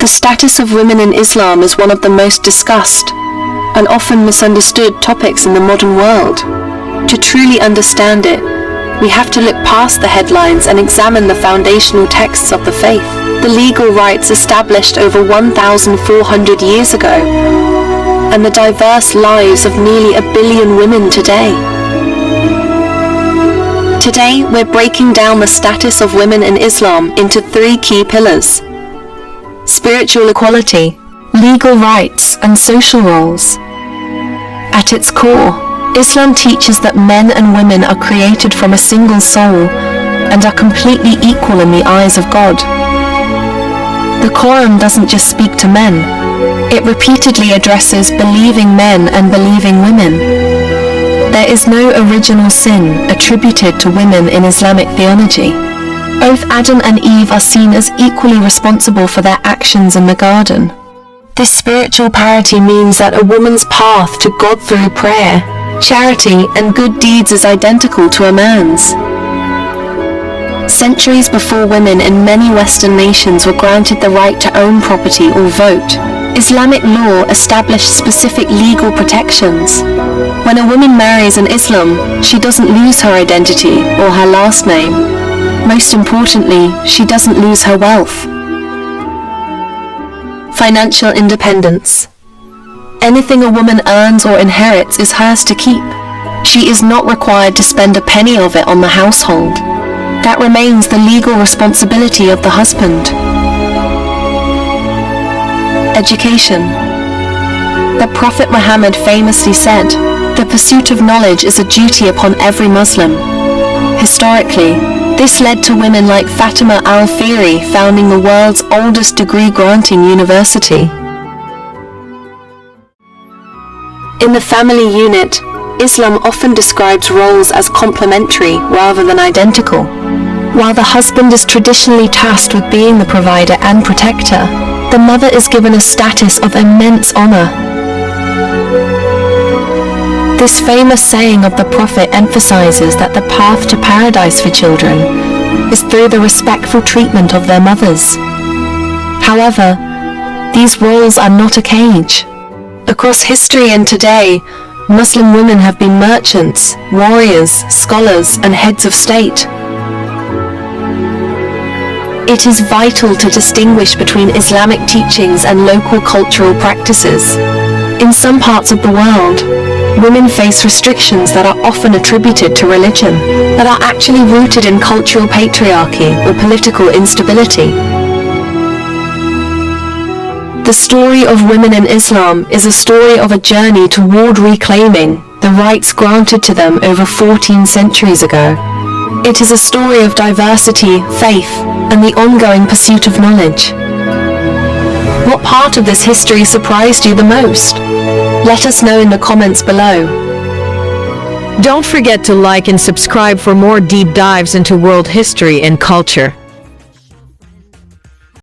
status of women in Islam is one of the most discussed and often misunderstood topics in the modern world. To truly understand it, we have to look past the headlines and examine the foundational texts of the faith, the legal rights established over 1,400 years ago, and the diverse lives of nearly 1 billion women today. Today, we're breaking down the status of women in Islam into 3 key pillars: spiritual equality, legal rights, and social roles. At its core, Islam teaches that men and women are created from a single soul and are completely equal in the eyes of God. The Quran doesn't just speak to men, it repeatedly addresses believing men and believing women. There is no original sin attributed to women in Islamic theology. Both Adam and Eve are seen as equally responsible for their actions in the garden. This spiritual parity means that a woman's path to God through prayer, charity, and good deeds is identical to a man's. Centuries before women in many Western nations were granted the right to own property or vote, Islamic law established specific legal protections. When a woman marries in Islam, she doesn't lose her identity or her last name. Most importantly, she doesn't lose her wealth. Financial independence. Anything a woman earns or inherits is hers to keep. She is not required to spend a penny of it on the household. That remains the legal responsibility of the husband. Education. The Prophet Muhammad famously said, "The pursuit of knowledge is a duty upon every Muslim." Historically, this led to women like Fatima al-Fihri founding the world's oldest degree-granting university. In the family unit, Islam often describes roles as complementary rather than identical. While the husband is traditionally tasked with being the provider and protector, the mother is given a status of immense honor. This famous saying of the Prophet emphasizes that the path to paradise for children is through the respectful treatment of their mothers. However, these roles are not a cage. Across history and today, Muslim women have been merchants, warriors, scholars, and heads of state. It is vital to distinguish between Islamic teachings and local cultural practices. In some parts of the world, women face restrictions that are often attributed to religion, but are actually rooted in cultural patriarchy or political instability. The story of women in Islam is a story of a journey toward reclaiming the rights granted to them over 14 centuries ago. It is a story of diversity, faith, and the ongoing pursuit of knowledge. What part of this history surprised you the most? Let us know in the comments below. Don't forget to like and subscribe for more deep dives into world history and culture.